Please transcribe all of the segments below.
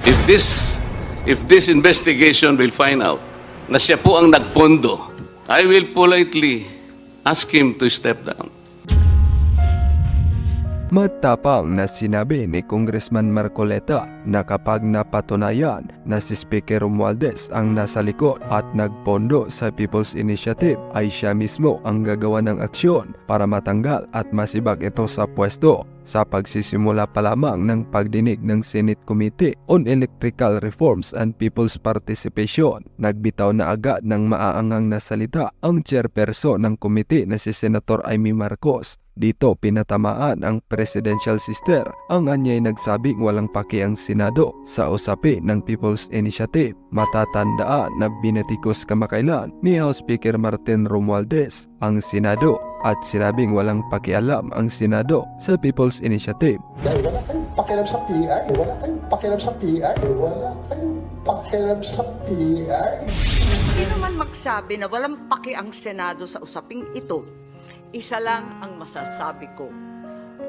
If this investigation will find out na siya po ang nagpondo, I will politely ask him to step down. Matapang na sinabi ni Congressman Marcoleta na kapag napatunayan na si Speaker Romualdez ang nasa likod at nagpondo sa People's Initiative ay siya mismo ang gagawa ng aksyon para matanggal at masibak ito sa pwesto. Sa pagsisimula pa lamang ng pagdinig ng Senate Committee on Electrical Reforms and People's Participation, nagbitaw na agad ng maaangang na salita ang chairperson ng committee na si Senator Amy Marcos. Dito pinatamaan ang presidential sister. Ang anyay nagsabing walang paki ang Senado sa usapin ng People's Initiative. Matatandaan na binatikos kamakailan ni House Speaker Martin Romualdez ang Senado at sinabing walang pakialam ang Senado sa People's Initiative. Dahil wala tayong pakialam sa PI, wala tayong pakialam sa PI, wala tayong pakialam sa PI. Sino man magsabi na walang paki ang Senado sa usaping ito, isa lang ang masasabi ko,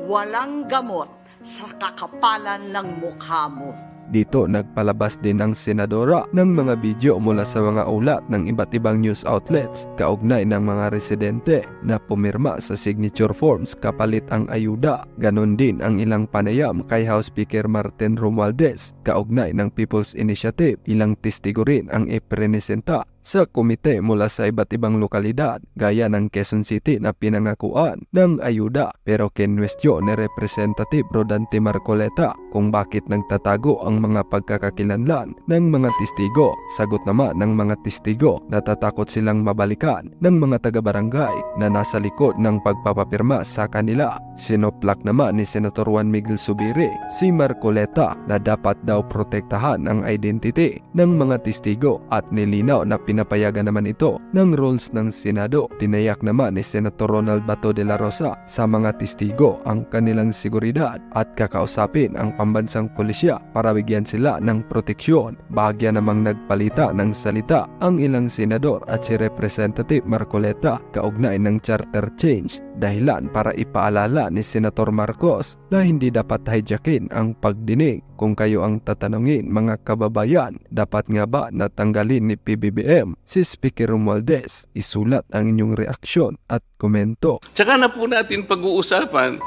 walang gamot sa kakapalan ng mukha mo. Dito nagpalabas din ang senadora ng mga video mula sa mga ulat ng iba't ibang news outlets kaugnay ng mga residente na pumirma sa signature forms kapalit ang ayuda. Ganon din ang ilang panayam kay House Speaker Martin Romualdez kaugnay ng People's Initiative. Ilang testigo rin ang ipresenta sa komite mula sa iba't ibang lokalidad gaya ng Quezon City na pinangakuan ng ayuda, pero kinwestiyon ni Representative Rodante Marcoleta kung bakit nagtatago ang mga pagkakakilanlan ng mga testigo. Sagot naman ng mga testigo, natatakot silang mabalikan ng mga taga-barangay na nasa likod ng pagpapapirma sa kanila. Sinoplak naman ni Senator Juan Miguel Zubiri si Marcoleta na dapat daw protektahan ang identity ng mga testigo at nilinaw na pinapayagan naman ito ng rules ng Senado. Tinayak naman ni Senator Ronald Bato de la Rosa sa mga testigo ang kanilang seguridad at kakausapin ang pambansang pulisya para bigyan sila ng proteksyon. Bahagya namang nagpalita ng salita ang ilang senador at si Representative Marcoleta kaugnay ng charter change, dahilan para ipaalala ni Senator Marcos na hindi dapat hijackin ang pagdinig. Kung kayo ang tatanungin mga kababayan, dapat nga ba natanggalin ni PBBM si Speaker Romualdez? Isulat ang inyong reaksyon at komento. Tsaka na po natin pag-uusapan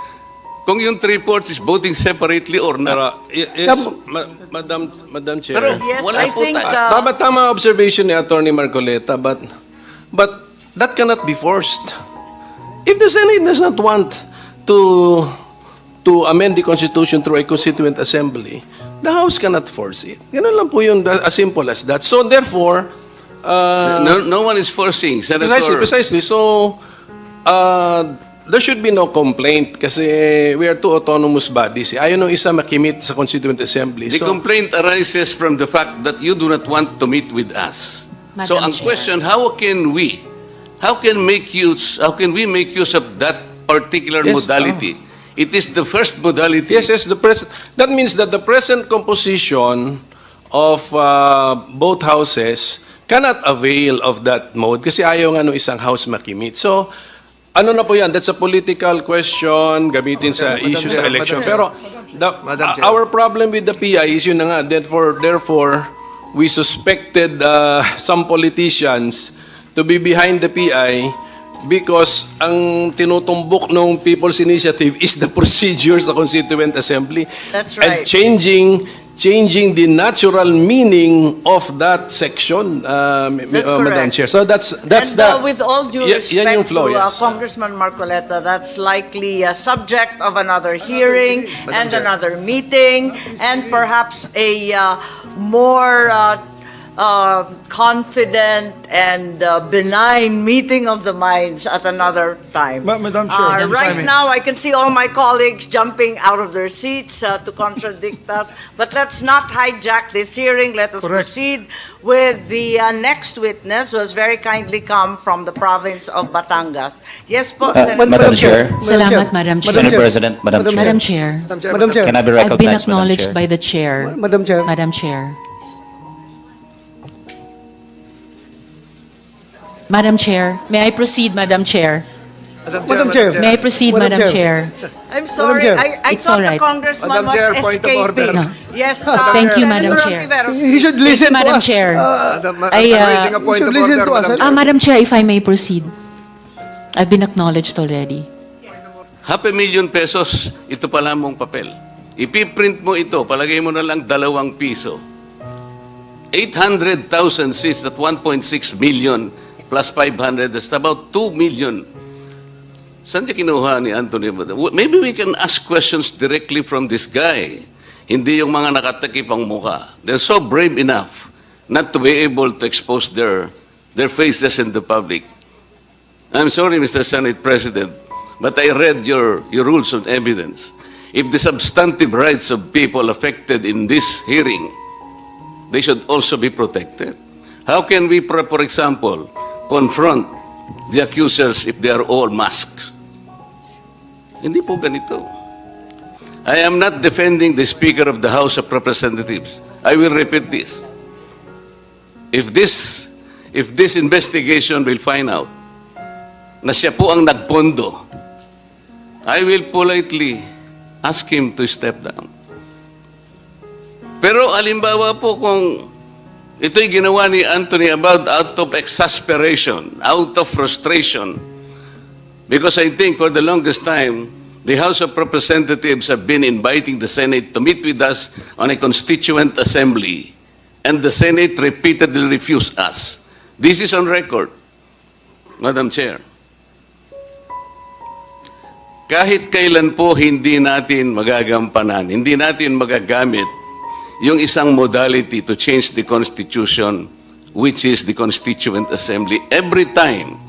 kung yung 3/4 is voting separately or not. Yes, Madam Chair. Pero Yes, wala I po think, tayo. Tama observation ni Attorney Marcoleta, but that cannot be forced. If the Senate does not want to amend the Constitution through a Constituent Assembly, the House cannot force it. Ganun lang po yun, as simple as that. So therefore, No one is forcing, Senator. precisely. So, there should be no complaint kasi we are two autonomous bodies. Ayaw nung isa makimit sa Constituent Assembly. The So, complaint arises from the fact that you do not want to meet with us. So Madam ang Chair. question, how can we make use of that particular Yes, modality? It is the first modality. yes, that means that the present composition of both houses cannot avail of that mode kasi ayaw nga nung isang house makimit. So, ano na po yan? That's a political question gamitin sa issue sa election. Pero our problem with the PI is yun na nga. Therefore, we suspected some politicians to be behind the PI because ang tinutumbok ng People's Initiative is the procedure sa Constituent Assembly. That's right. And changing the natural meaning of that section, That's Madam correct. Chair. So that's And that. with all due Yan yung respect flow, to yes. Congressman Marcoleta, that's likely a subject of another hearing and another meeting, and perhaps a more confident and benign meeting of the minds at another time. Madam Chair, if I Right may. now, I can see all my colleagues jumping out of their seats to contradict us, but let's not hijack this hearing. Let us Correct. proceed with the next witness, who has very kindly come from the province of Batangas. Yes po, Senator. Madam Chair. Salamat, Madam Chair. Senate President, Madam Chair. Madam Chair, Madam Chair. Can I be I've been recognized, Madam acknowledged Chair? by the Chair. Madam Chair. Madam Chair. Madam Chair, may I proceed, Madam Chair? Madam Chair. May I proceed, Madam Chair? I'm sorry, Chair. I It's thought all right. the congressman Madam was Chair, point of order. escaping. No. Yes, Thank you, Madam Senator Chair. Ontiveros, He should Thank listen you, Madam to us. Chair. I'm I, raising a point you of should listen order, to us, Madam huh? Chair. Madam Chair, if I may proceed. I've been acknowledged already. ₱500,000, ito pala mong papel. Ipiprint mo ito, palagay mo na lang ₱2. 800,000 seats at 1.6 million plus 500, that's about 2 million. Saan niya kinuha ni Anthony? Maybe we can ask questions directly from this guy. Hindi yung mga nakatakip ang mukha. They're so brave enough not to be able to expose their faces in the public. I'm sorry, Mr. Senate President, but I read your rules of evidence. If the substantive rights of people affected in this hearing, they should also be protected. How can we, for example, confront the accusers if they are all masked? Hindi po ganito. I am not defending the Speaker of the House of Representatives. I will repeat this. If this investigation will find out na siya po ang nagpondo, I will politely ask him to step down. Pero alimbawa po kung ito'y ginawa ni Anthony about out of exasperation, out of frustration, because I think for the longest time, the House of Representatives have been inviting the Senate to meet with us on a constituent assembly, and the Senate repeatedly refused us. This is on record, Madam Chair. Kahit kailan po hindi natin magagampanan, hindi natin magagamit yung isang modality to change the Constitution, which is the Constituent Assembly. Every time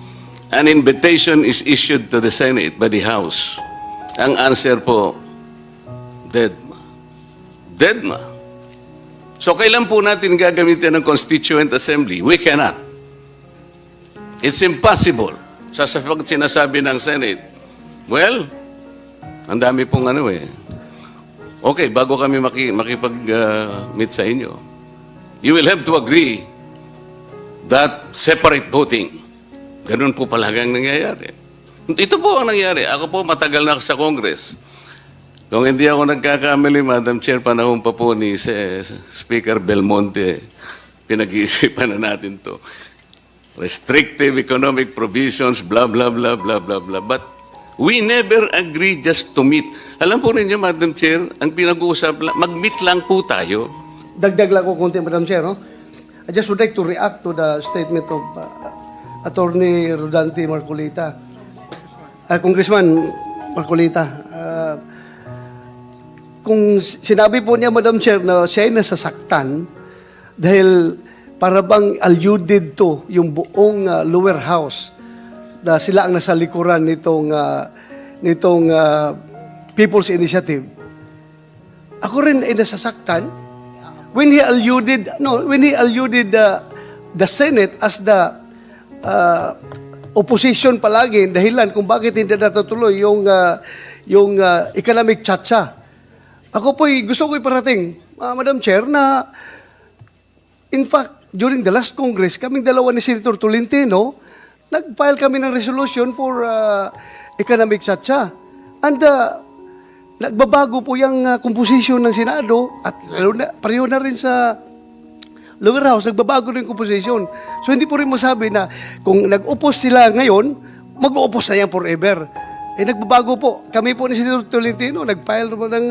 an invitation is issued to the Senate by the House, ang answer po, deadma. Deadma. So kailan po natin gagamitin ang Constituent Assembly? We cannot. It's impossible. Sasagot sinasabi ng Senate, well, ang dami pong ano eh. Okay, bago kami makipag-meet sa inyo, you will have to agree that separate voting. Ganun po palagang nangyayari. Ito po ang nangyari. Ako po matagal na sa Congress. Kung hindi ako nagkakamali, Madam Chair, panahon pa po ni Speaker Belmonte, pinag-iisipan na natin to. Restrictive economic provisions, blah, blah, blah, blah, blah, blah. But we never agree just to meet. Alam po ninyo, Madam Chair, ang pinag-uusap lang, mag-meet lang po tayo. Dagdag lang ko konti, Madam Chair. No? I just would like to react to the statement of Attorney Rodante Marcolita. Congressman Marcolita. Kung sinabi po niya, Madam Chair, na siya ay nasasaktan dahil para bang alluded to yung buong lower house na sila ang nasa likuran nitong People's Initiative. Ako rin ay nasasaktan when he alluded the Senate as the opposition palagi, dahilan kung bakit hindi natutuloy yung economic chacha. Ako po'y gusto ko iparating, Madam Chair, na in fact, during the last Congress, kaming dalawa ni Senator Tolentino, nag-file kami ng resolution for economic chacha. And nagbabago po yung composition ng Senado at pareho na rin sa lower house, nagbabago rin yung composition. So hindi po rin masabi na kung nag-oppose sila ngayon, mag-oppose na yan forever. Nagbabago po. Kami po ni Senator Tolentino, nag-file ng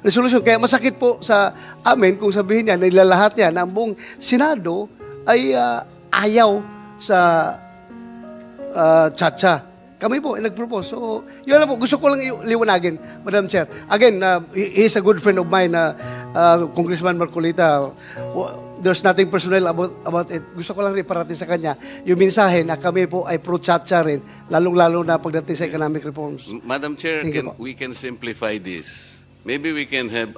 resolution. Kaya masakit po sa amin kung sabihin niya, nilalahat niya na ang buong Senado ay ayaw sa chacha. Kami po, nag-propose. So, yun lang po. Gusto ko lang liwanagin, Madam Chair. Again, he is a good friend of mine, Congressman Marcolita. There's nothing personal about it. Gusto ko lang rin parating sa kanya yung mensahe na kami po ay pro-chacha rin, lalong-lalo na pagdating sa economic reforms. Madam Chair, Thank you po. we can simplify this. Maybe we can have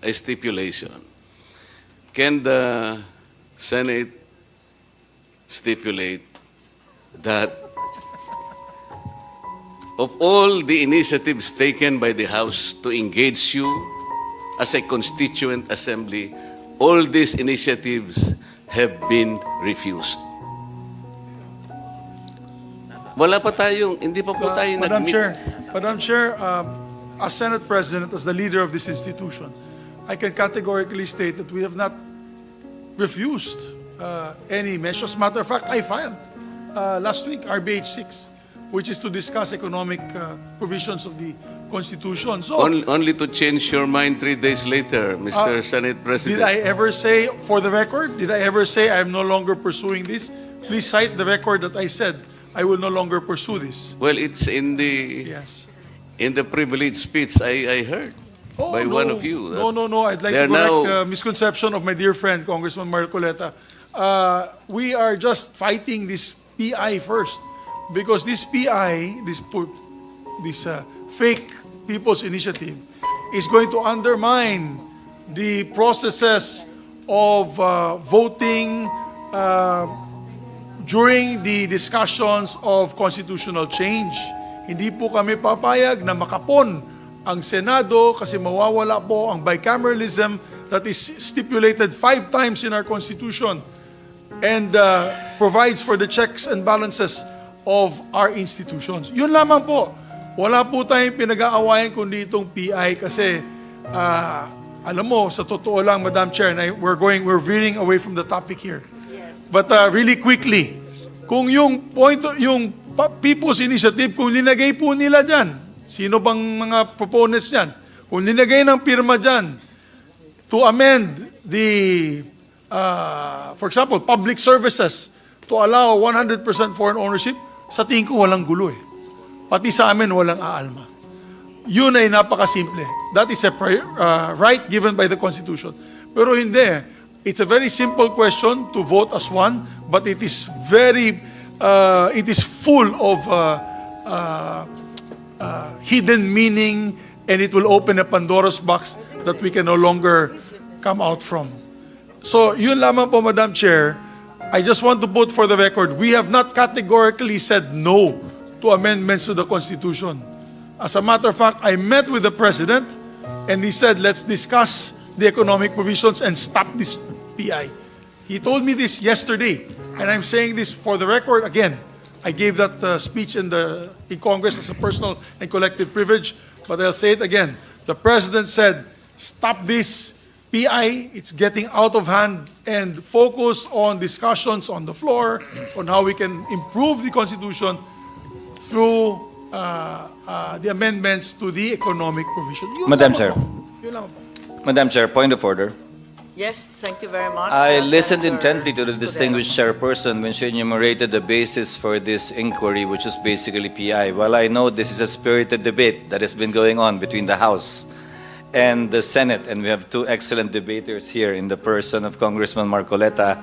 a stipulation. Can the Senate stipulate that of all the initiatives taken by the House to engage you as a constituent assembly, all these initiatives have been refused? Wala pa tayong, hindi pa po tayo Madam nag-meet. Chair, as Senate President, as the leader of this institution, I can categorically state that we have not refused any measures. Matter of fact, I filed last week RBH 6, which is to discuss economic provisions of the Constitution. So, Only to change your mind 3 days later, Mr. Senate President. did I ever say, for the record, did I ever say I am no longer pursuing this? Please cite the record that I said I will no longer pursue this. Well, it's in the Yes. privileged speech I heard by no. one of you. No. I'd like They're to correct now- misconception of my dear friend, Congressman Marcoleta. We are just fighting this PI first. Because this PI, this fake People's Initiative, is going to undermine the processes of voting during the discussions of constitutional change. Hindi po kami papayag na makapon ang Senado kasi mawawala po ang bicameralism that is stipulated 5 times in our Constitution and provides for the checks and balances of our institutions. Yun lamang po. Wala po tayong pinag-aawayan kundi itong PI kasi alam mo, sa totoo lang, Madam Chair, we're veering away from the topic here. But really quickly, kung yung People's Initiative, kung linagay po nila dyan, sino bang mga proponents dyan? Kung linagay ng pirma dyan to amend the, for example, public services to allow 100% foreign ownership, sa tingin ko walang gulo eh. Pati sa amin walang aalma. Yun ay napakasimple. That is a right given by the Constitution. Pero hindi. It's a very simple question to vote as one, but it is full of hidden meaning, and it will open a Pandora's box that we can no longer come out from. So, yun lamang po, Madam Chair. I just want to put for the record, we have not categorically said no to amendments to the Constitution. As a matter of fact, I met with the President, and he said, let's discuss the economic provisions and stop this PI. He told me this yesterday, and I'm saying this for the record again. I gave that speech in Congress as a personal and collective privilege, but I'll say it again. The President said, stop this PI, it's getting out of hand, and focus on discussions on the floor on how we can improve the Constitution through the amendments to the economic provision. Yun Madam lamang Chair. po. Yun lamang po. Madam Chair, point of order. Yes, thank you very much. I listened Senator intently to the Escudero. distinguished chairperson when she enumerated the basis for this inquiry, which is basically PI. While I know this is a spirited debate that has been going on between the House and the Senate, and we have 2 excellent debaters here in the person of Congressman Marcoleta,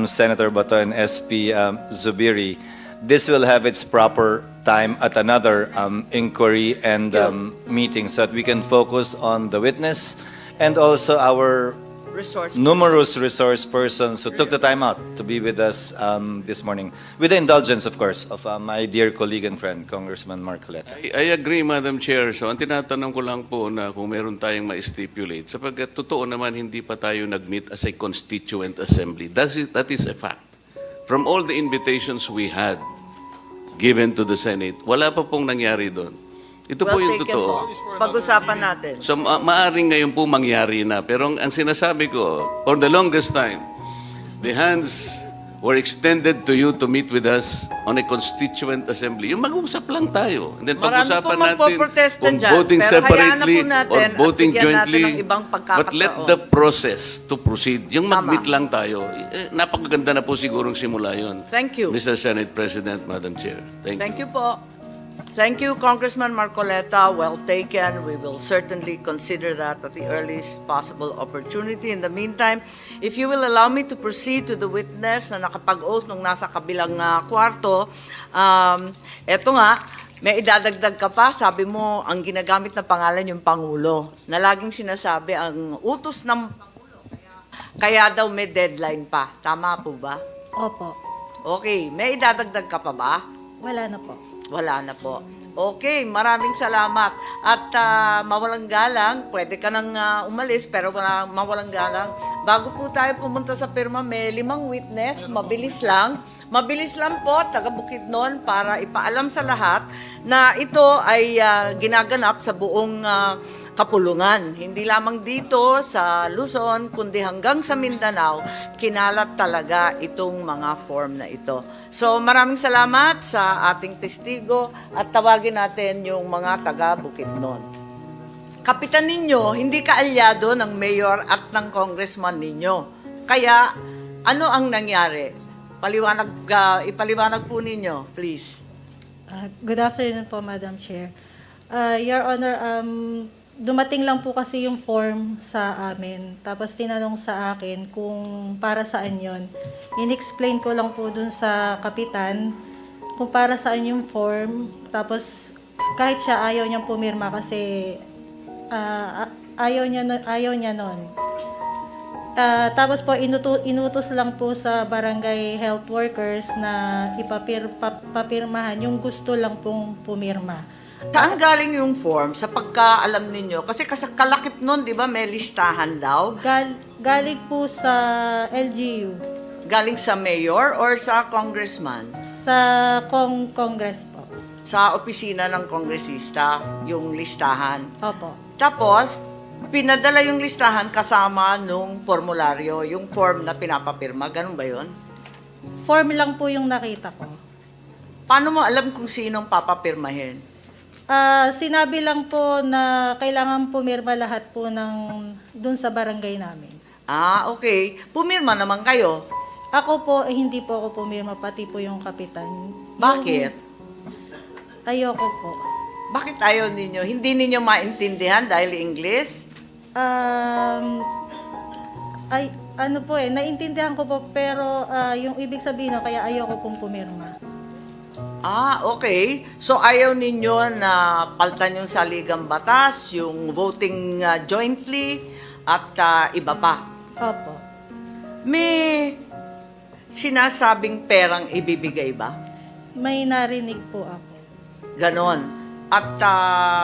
Senator Bato, and SP Zubiri, this will have its proper time at another inquiry and meeting so that we can focus on the witness and also our Resource. numerous resource persons who took the time out to be with us this morning. With the indulgence, of course, of my dear colleague and friend, Congressman Marcoleta. I agree, Madam Chair. So, ang tinatanong ko lang po na kung meron tayong ma-stipulate, sapagkat totoo naman hindi pa tayo nag-meet as a constituent assembly. That is a fact. From all the invitations we had given to the Senate, wala pa pong nangyari doon. Ito po Well yung taken totoo. po. Pag-usapan natin. So, maaring ngayon po mangyari na. Pero ang sinasabi ko, for the longest time, the hands were extended to you to meet with us on a constituent assembly. Yung mag-usap lang tayo. And then Marami pag-usapan pong natin magpoprotesta kung dyan. voting Pero hayaan na separately po natin or at voting bigyan natin jointly. ng ibang But let pagkakataon. the process to proceed. Yung Tama. mag-meet lang tayo. Napakaganda na po sigurong simula yun. Thank you. Mr. Senate President, Madam Chair. Thank you. Thank you po. Thank you, Congressman Marcoleta. Well taken. We will certainly consider that at the earliest possible opportunity. In the meantime, if you will allow me to proceed to the witness na nakapag-oath nung nasa kabilang kwarto, eto nga, may idadagdag ka pa. Sabi mo, ang ginagamit na pangalan yung Pangulo. Na laging sinasabi, ang utos ng Pangulo, kaya daw may deadline pa. Tama po ba? Opo. Okay, may idadagdag ka pa ba? Wala na po. Wala na po. Okay, maraming salamat. At mawalang galang, pwede ka nang umalis, pero mawalang galang. Bago po tayo pumunta sa pirma, may 5 witness, mabilis lang. Mabilis lang po, taga Bukidnon, para ipaalam sa lahat na ito ay ginaganap sa buong kapulungan. Hindi lamang dito sa Luzon, kundi hanggang sa Mindanao, kinalat talaga itong mga form na ito. So maraming salamat sa ating testigo at tawagin natin yung mga taga Bukidnon. Kapitan ninyo, hindi kaalyado ng mayor at ng congressman ninyo. Kaya, ano ang nangyari? Ipaliwanag po ninyo, please. Good afternoon po, Madam Chair. Your Honor, dumating lang po kasi yung form sa amin. Tapos tinanong sa akin kung para saan yon. In-explain ko lang po dun sa kapitan kung para saan yung form. Tapos kahit siya ayaw niyang pumirma kasi ayaw niya nun. Tapos po inutos lang po sa barangay health workers na papirmahan yung gusto lang pong pumirma. Saan galing yung form sa pagkaalam ninyo? Kasi kalakip nun, di ba, may listahan daw. Galing po sa LGU, Galing sa mayor or sa congressman? sa Congress po. Sa opisina ng kongresista, yung listahan. Opo. Tapos, pinadala yung listahan kasama nung formularyo, yung form na pinapapirma. Ganun ba yun? Form lang po yung nakita ko. Paano mo alam kung sinong papapirmahin? Sinabi lang po na kailangan pumirma lahat po dun sa barangay namin. Okay. Pumirma naman kayo. Ako po, hindi po ako pumirma, pati po yung kapitan. Bakit? Ayoko po. Bakit ayaw ninyo? Hindi ninyo maintindihan dahil English? Ano po naintindihan ko po, pero yung ibig sabihin kaya ayoko pong pumirma. Okay. So ayaw ninyo na paltan yung saligang batas, yung voting jointly, at iba pa. Opo. May sinasabing perang ibibigay ba? May narinig po ako. Ganon. At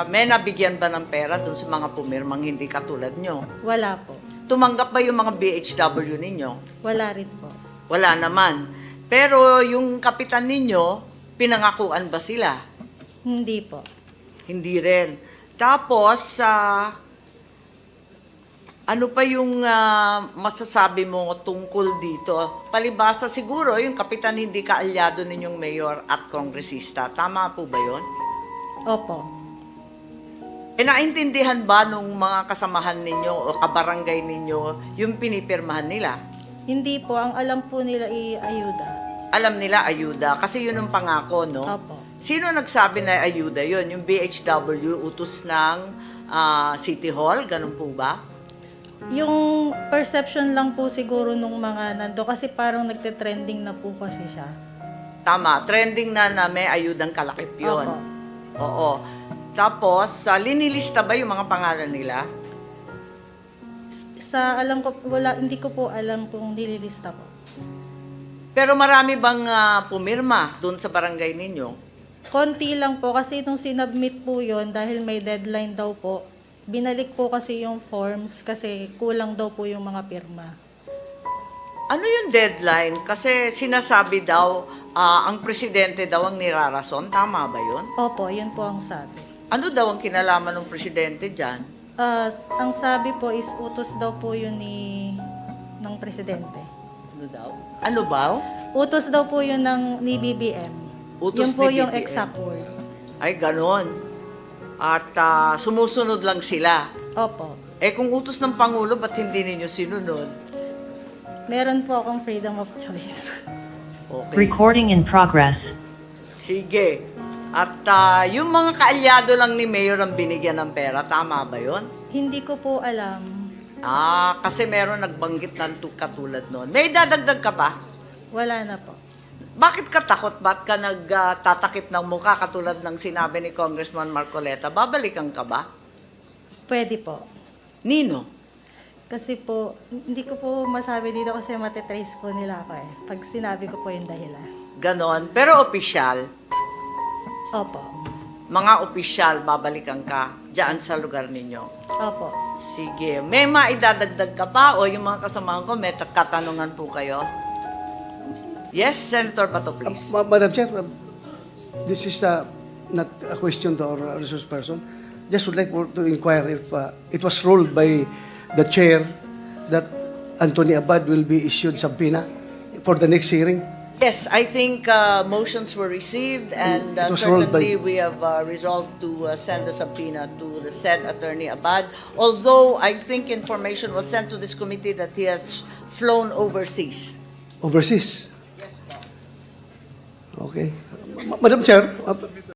may nabigyan ba ng pera dun sa mga pumirmang hindi katulad nyo? Wala po. Tumanggap ba yung mga BHW ninyo? Wala rin po. Wala naman. Pero yung kapitan ninyo, pinangakuan ba sila? Hindi po. Hindi rin. Tapos, ano pa yung masasabi mo tungkol dito? Palibasa siguro, yung kapitan hindi kaalyado ninyong mayor at kongresista. Tama po ba yun? Opo. Naintindihan ba nung mga kasamahan ninyo o kabarangay ninyo yung pinipirmahan nila? Hindi po. Ang alam po nila ayuda. Alam nila ayuda kasi yun ang pangako, no? Opo. Sino nagsabi na ayuda yun? Yung BHW, utos ng City Hall? Ganun po ba? Yung perception lang po siguro nung mga nando kasi parang nagte-trending na po kasi siya. Tama. Trending na may ayudang kalakip yun. Opo. Oo. Tapos, linilista ba yung mga pangalan nila? Sa alam ko, hindi ko po alam kung nililista po. Pero marami bang pumirma doon sa barangay ninyo? Konti lang po kasi nung sinubmit po yon dahil may deadline daw po, binalik po kasi yung forms kasi kulang daw po yung mga pirma. Ano yung deadline? Kasi sinasabi daw, ang presidente daw ang nirarason. Tama ba yun? Opo, yun po ang sabi. Ano daw ang kinalaman ng presidente dyan? Ang sabi po is utos daw po yun ng presidente. Ano daw? Ano ba? Utos daw po yun ni BBM. Utos yun po ni yung BBM. exact word. Ay, ganon. At sumusunod lang sila. Opo. Kung utos ng Pangulo, ba't hindi ninyo sinunod? Meron po akong freedom of choice. Okay. Recording in progress. Sige. At yung mga kaalyado lang ni Mayor ang binigyan ng pera, tama ba yun? Hindi ko po alam. Kasi meron nagbanggit ng katulad noon. May dadagdag ka pa? Wala na po. Bakit ka takot? Ba't ka nagtatakip ng mukha katulad ng sinabi ni Congressman Marcoleta? Babalikan ka ba? Pwede po. Nino? Kasi po, hindi ko po masabi dito kasi matitrace po nila ako pag sinabi ko po yung dahilan. Ganon. Pero opisyal. Opo. mga opisyal, babalikan ka dyan sa lugar ninyo. Opo. Sige. May maidadagdag ka pa o yung mga kasamahan ko, may katanungan po kayo? Yes, Senator Bato, please. Madam Chair, this is not a question to our resource person. Just would like to inquire if it was ruled by the chair that Anthony Abad will be issued subpoena for the next hearing. Yes, I think motions were received and It was rolled certainly by- we have resolved to send a subpoena to the said Attorney Abad. Although I think information was sent to this committee that he has flown overseas. Overseas? Okay. Madam Chair,